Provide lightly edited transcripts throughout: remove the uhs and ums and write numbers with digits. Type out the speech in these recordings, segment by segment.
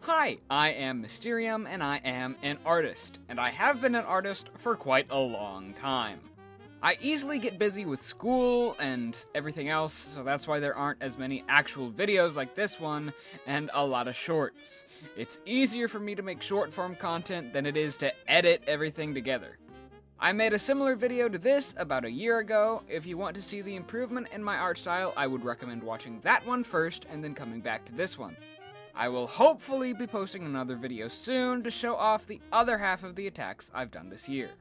Hi, I am Mysterium, and I am an artist, and I have been an artist for quite a long time. I easily get busy with school and everything else, so that's why there aren't as many actual videos like this one, and a lot of shorts. It's easier for me to make short form content than it is to edit everything together. I made a similar video to this about a year ago. If you want to see the improvement in my art style, I would recommend watching that one first and then coming back to this one. I will hopefully be posting another video soon to show off the other half of the attacks I've done this year.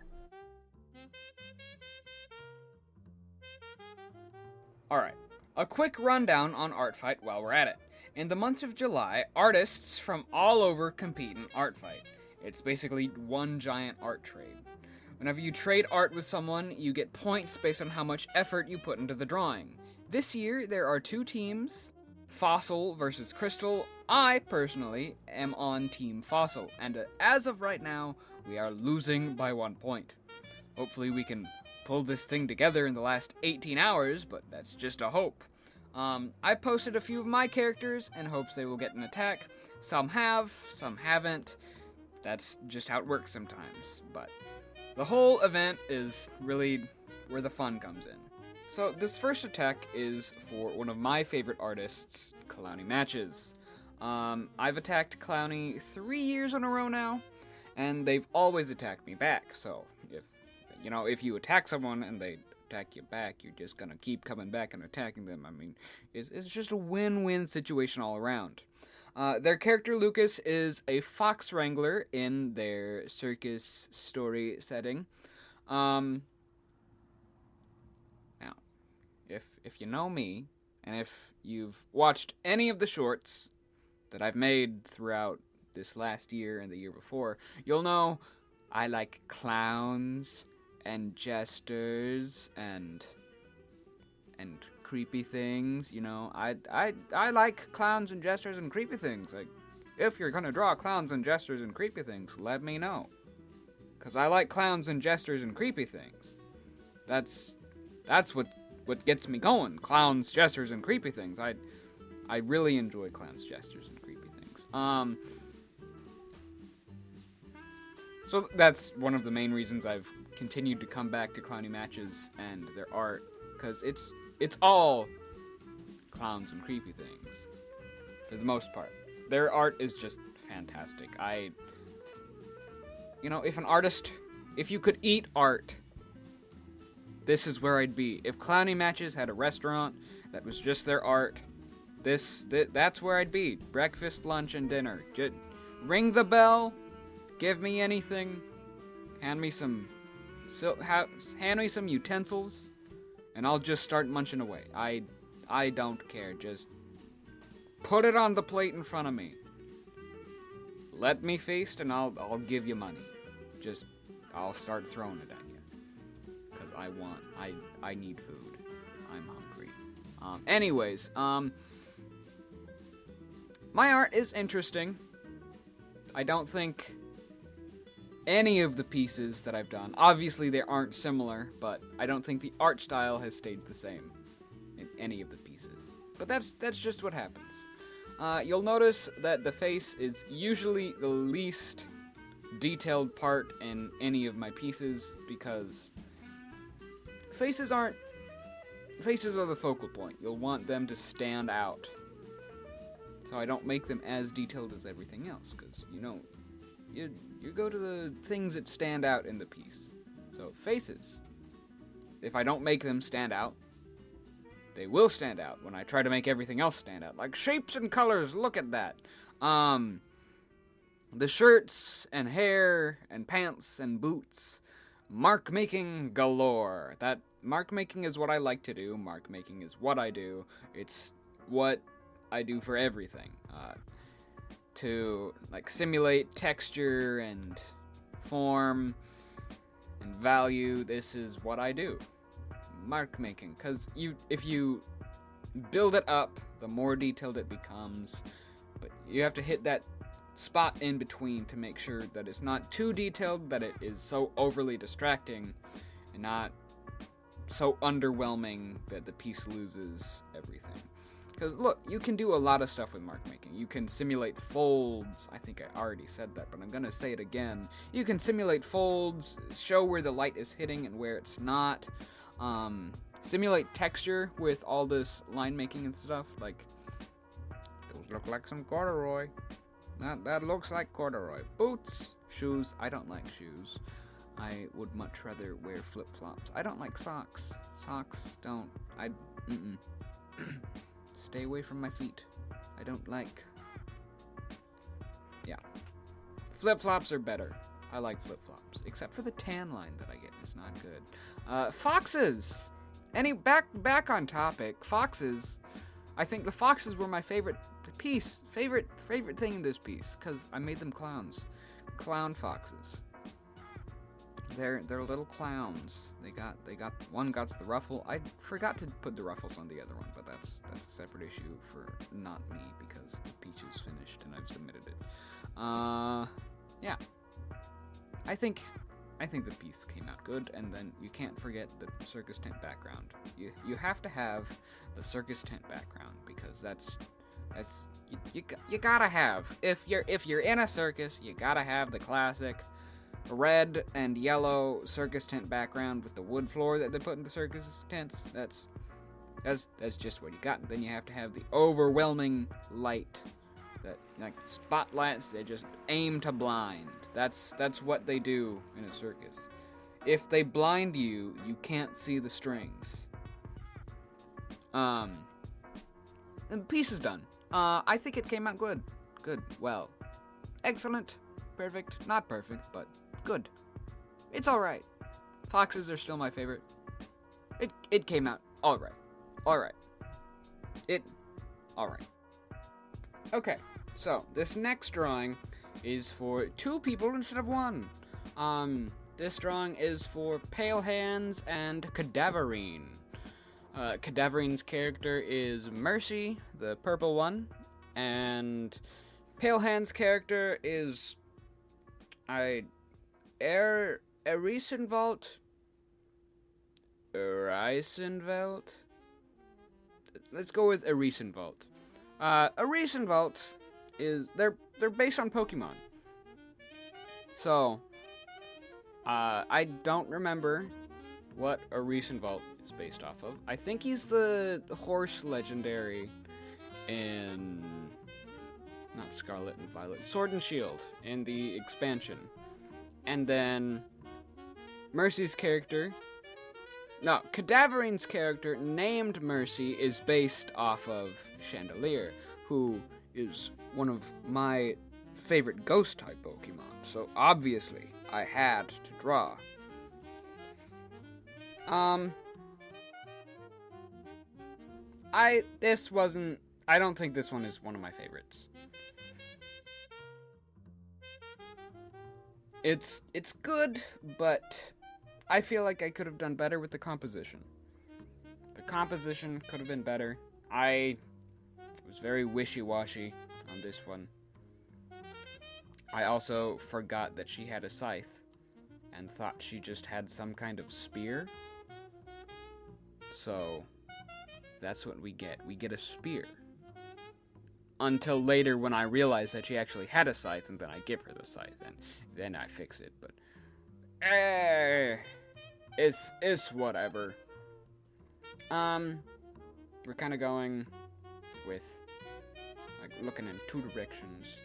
Alright, a quick rundown on Artfight while we're at it. In the month of July, artists from all over compete in Artfight. It's basically one giant art trade. Whenever you trade art with someone, you get points based on how much effort you put into the drawing. This year, there are two teams, Fossil versus Crystal. I, personally, am on Team Fossil, and as of right now, we are losing by 1 point. Hopefully we can pull this thing together in the last 18 hours, but that's just a hope. I've posted a few of my characters in hopes they will get an attack. Some have, some haven't. That's just how it works sometimes, but the whole event is really where the fun comes in. So this first attack is for one of my favorite artists, Clowny Matches. I've attacked Clowny 3 years in a row now, and they've always attacked me back. So if you attack someone and they attack you back, you're just gonna keep coming back and attacking them. I mean, it's just a win-win situation all around. Their character Lucas is a fox wrangler in their circus story setting. Now, if you know me, and if you've watched any of the shorts that I've made throughout this last year and the year before, you'll know I like clowns and jesters and creepy things. I like clowns and jesters and creepy things. Like, if you're gonna draw clowns and jesters and creepy things, let me know, cause I like clowns and jesters and creepy things. That's what gets me going. Clowns, jesters, and creepy things. I really enjoy clowns, jesters, and creepy things. So that's one of the main reasons I've continued to come back to Clowny Matches and their art, because it's all clowns and creepy things, for the most part. Their art is just fantastic. If you could eat art, this is where I'd be. If Clowny Matches had a restaurant that was just their art, that's where I'd be. Breakfast, lunch, and dinner. Just ring the bell, give me anything, hand me some utensils, and I'll just start munching away. I don't care. Just put it on the plate in front of me. Let me feast, and I'll give you money. I'll start throwing it at you. Because I need food. I'm hungry. Anyways, my art is interesting. I don't think any of the pieces that I've done, obviously they aren't similar, but I don't think the art style has stayed the same in any of the pieces. But that's just what happens. You'll notice that the face is usually the least detailed part in any of my pieces, because faces are the focal point. You'll want them to stand out. So I don't make them as detailed as everything else, because, you go to the things that stand out in the piece. So faces, if I don't make them stand out, they will stand out when I try to make everything else stand out. Like shapes and colors, look at that. The shirts and hair and pants and boots. Mark making galore. That mark making is what I like to do. Mark making is what I do. It's what I do for everything. To simulate texture and form and value, this is what I do. Mark making, because if you build it up, the more detailed it becomes, but you have to hit that spot in between to make sure that it's not too detailed that it is so overly distracting, and not so underwhelming that the piece loses everything. Because look, you can do a lot of stuff with mark making. You can simulate folds. I think I already said that, but I'm gonna say it again. You can simulate folds, show where the light is hitting and where it's not. Simulate texture with all this line making and stuff. Like, those look like some corduroy. That looks like corduroy. Boots, shoes. I don't like shoes. I would much rather wear flip-flops. I don't like socks. Socks don't. Stay away from my feet. I don't like. Yeah. Flip-flops are better. I like flip-flops. Except for the tan line that I get. It's not good. Foxes! Back on topic. Foxes. I think the foxes were my favorite piece. Favorite thing in this piece. Because I made them clowns. Clown foxes. They're little clowns. They got one got the ruffle. I forgot to put the ruffles on the other one, but that's a separate issue for not me because the peach is finished and I've submitted it. Yeah. I think the piece came out good, and then you can't forget the circus tent background. You have to have the circus tent background because that's you gotta have if you're in a circus, you gotta have the classic red and yellow circus tent background with the wood floor that they put in the circus tents. That's just what you got. And then you have to have the overwhelming light, that like spotlights. They just aim to blind. That's what they do in a circus. If they blind you, you can't see the strings. And the piece is done. I think it came out good. Good. Well, excellent. Perfect. Not perfect, but good. It's alright. Foxes are still my favorite. It came out alright. Alright. Alright. Okay, so this next drawing is for 2 people instead of 1. This drawing is for Pale Hands and Cadaverine. Cadaverine's character is Mercy, the purple one, and Pale Hands' character is Erisenvelt. Let's go with Erisenvelt. Erisenvelt is they're based on Pokemon. So I don't remember what Erisenvelt is based off of. I think he's the horse legendary in not Scarlet and Violet, Sword and Shield in the expansion. And then Mercy's character, no, Cadaverine's character named Mercy is based off of Chandelier, who is one of my favorite ghost type Pokemon. So obviously I had to draw. I don't think this one is one of my favorites. It's good, but I feel like I could have done better with the composition. The composition could have been better. I was very wishy-washy on this one. I also forgot that she had a scythe and thought she just had some kind of spear. So that's what we get. We get a spear. Until later when I realize that she actually had a scythe, and then I give her the scythe, and then I fix it. But it's whatever. We're kind of going with like looking in 2 directions.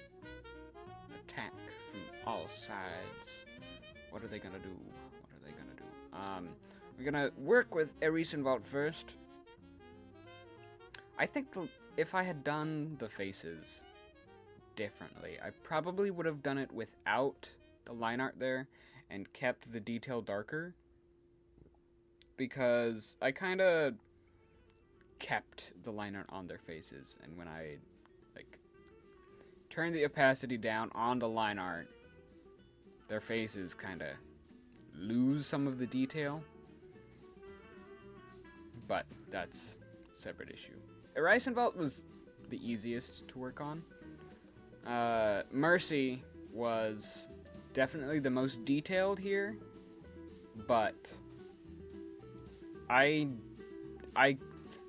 Attack from all sides. What are they gonna do? We're gonna work with Erisenvelt first. I think if I had done the faces differently, I probably would have done it without the line art there and kept the detail darker, because I kind of kept the line art on their faces, and when I like turned the opacity down on the line art, their faces kind of lose some of the detail. But that's a separate issue. Erisenvelt was the easiest to work on. Mercy was definitely the most detailed here, but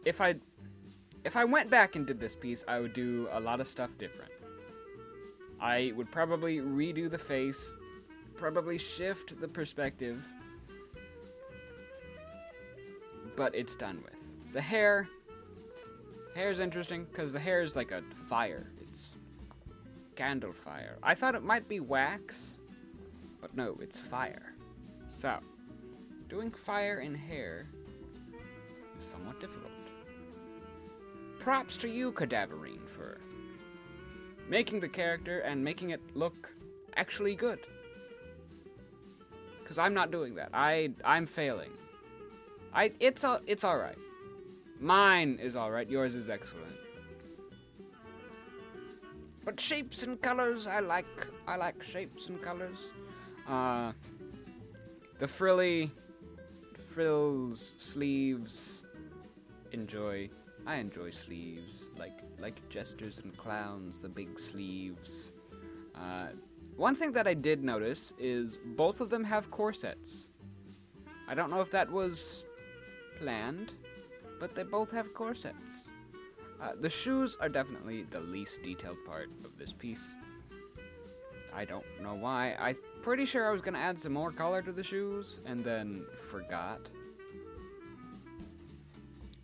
if If I went back and did this piece, I would do a lot of stuff different. I would probably redo the face, probably shift the perspective, but it's done with. The hair's interesting because the hair is like a fire. It's candle fire. I thought it might be wax, but no, it's fire. So, doing fire in hair is somewhat difficult. Props to you, Cadaverine, for making the character and making it look actually good. Because I'm not doing that. I'm failing. It's alright. Mine is alright, yours is excellent. But shapes and colors, I like shapes and colors. The frills, sleeves, I enjoy sleeves, like jesters and clowns, the big sleeves. One thing that I did notice is both of them have corsets. I don't know if that was planned, but they both have corsets. The shoes are definitely the least detailed part of this piece. I don't know why. I'm pretty sure I was going to add some more color to the shoes, and then forgot.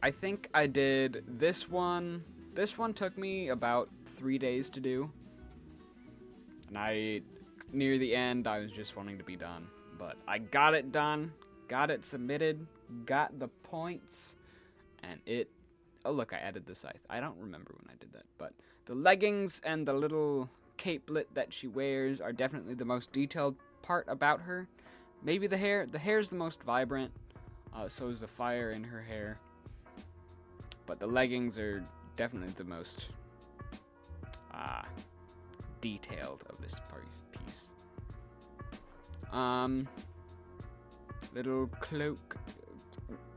I think I did this one. This one took me about 3 days to do. And near the end, I was just wanting to be done. But I got it done, got it submitted, got the points, and oh look, I added the scythe. I don't remember when I did that, but the leggings and the little capelet that she wears are definitely the most detailed part about her. Maybe the hair. The hair's the most vibrant, so is the fire in her hair. But the leggings are definitely the most detailed of this piece. Little cloak,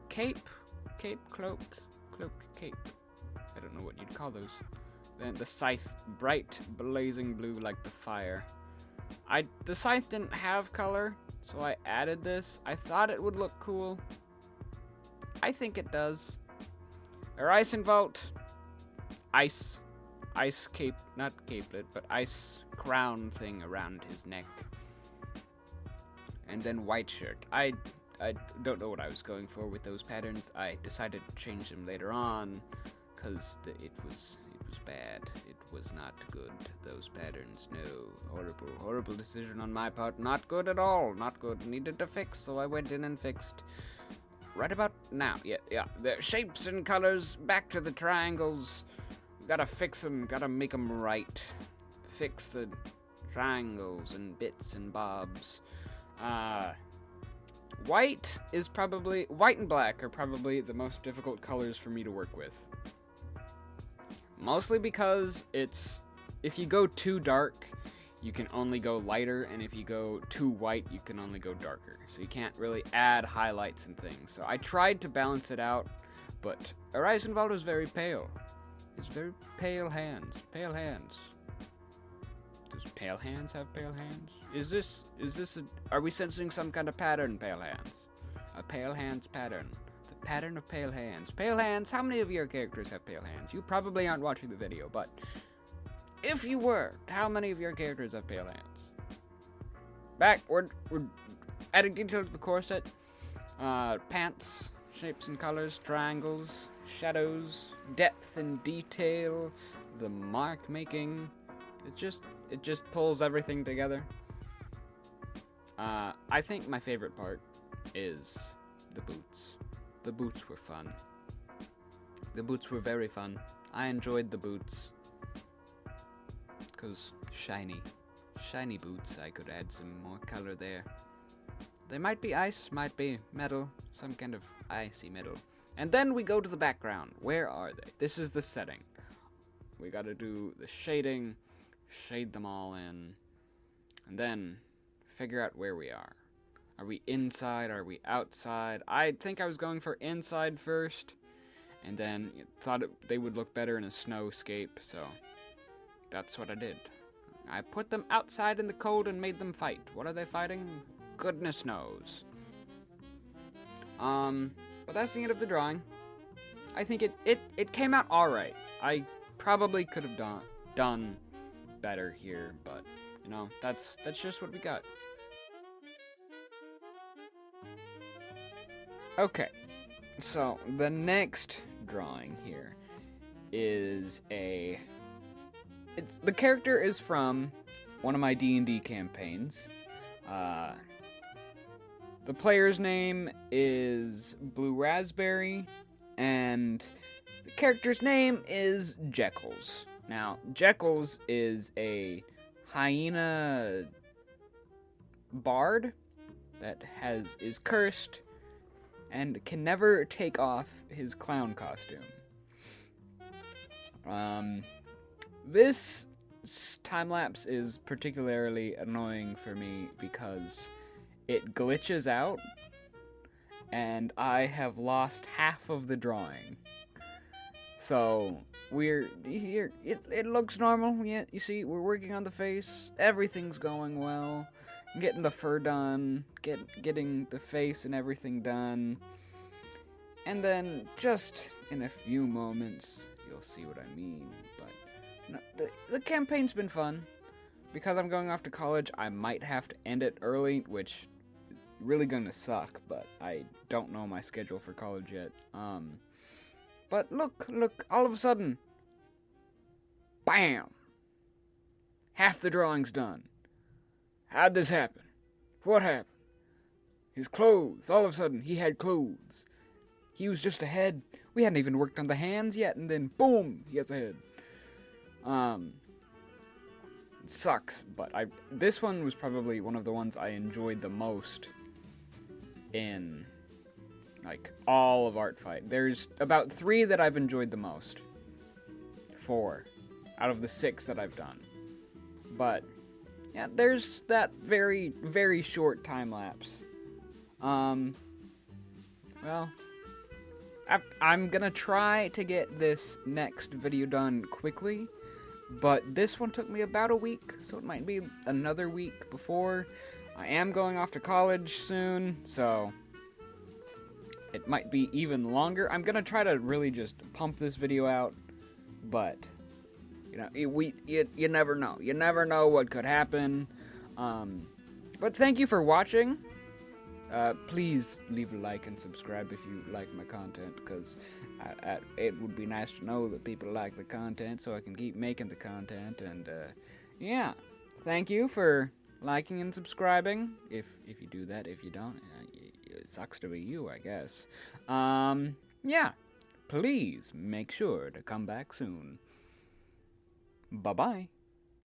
cape, cloak, cape. I don't know what you'd call those. Then the scythe, bright, blazing blue like the fire. The scythe didn't have color, so I added this. I thought it would look cool. I think it does. Her ice involt, ice cape, not capelet, but ice crown thing around his neck. And then white shirt. I don't know what I was going for with those patterns. I decided to change them later on, because it was bad. It was not good, those patterns. No, horrible decision on my part. Not good at all, not good. Needed to fix, so I went in and fixed. Right about now, yeah. The shapes and colors, back to the triangles. Gotta fix them, gotta make them right. Fix the triangles and bits and bobs. White and black are probably the most difficult colors for me to work with. Mostly because if you go too dark, you can only go lighter, and if you go too white, you can only go darker. So you can't really add highlights and things. So I tried to balance it out, but Arisenwald is very pale. It's very pale hands. Pale hands. Does pale hands have pale hands? Are we sensing some kind of pattern, pale hands? A pale hands pattern. The pattern of pale hands. Pale hands, how many of your characters have pale hands? You probably aren't watching the video, but if you were, how many of your characters have pale hands? Back, we're adding detail to the corset. Pants, shapes and colors, triangles, shadows, depth and detail, the mark making. It just pulls everything together. I think my favorite part is the boots. The boots were fun. The boots were very fun. I enjoyed the boots. Because shiny boots, I could add some more color there. They might be ice, might be metal, some kind of icy metal. And then we go to the background. Where are they? This is the setting. We gotta do the shading, shade them all in, and then figure out where we are. Are we inside? Are we outside? I think I was going for inside first, and then thought they would look better in a snowscape, so that's what I did. I put them outside in the cold and made them fight. What are they fighting? Goodness knows. But that's the end of the drawing. I think it came out alright. I probably could have done better here, but, you know, that's just what we got. Okay, so the next drawing here is the character is from one of my D&D campaigns. The player's name is Blue Raspberry, and the character's name is Jeckles. Now, Jeckles is a hyena bard that is cursed and can never take off his clown costume. This time-lapse is particularly annoying for me because it glitches out, and I have lost half of the drawing. So, we're here, it looks normal, yeah, you see, we're working on the face, everything's going well, getting the fur done, getting the face and everything done, and then just in a few moments, you'll see what I mean, but no, the campaign's been fun. Because I'm going off to college, I might have to end it early, which really gonna suck, but I don't know my schedule for college yet. But look, all of a sudden, bam! Half the drawing's done. How'd this happen? What happened? His clothes, all of a sudden, he had clothes. He was just a head. We hadn't even worked on the hands yet, and then boom, he has a head. It sucks, but this one was probably one of the ones I enjoyed the most in, like, all of Artfight. There's about 3 that I've enjoyed the most. 4 out of the 6 that I've done. But, yeah, there's that very, very short time lapse. Well, I'm gonna try to get this next video done quickly, but this one took me about a week, so it might be another week before. I am going off to college soon, so it might be even longer. I'm gonna try to really just pump this video out, but you know, you never know. You never know what could happen. But thank you for watching. Please leave a like and subscribe if you like my content, because it would be nice to know that people like the content so I can keep making the content. And yeah, thank you for liking and subscribing, if you do that. If you don't, it sucks to be you, I guess. Yeah, please make sure to come back soon. Bye-bye.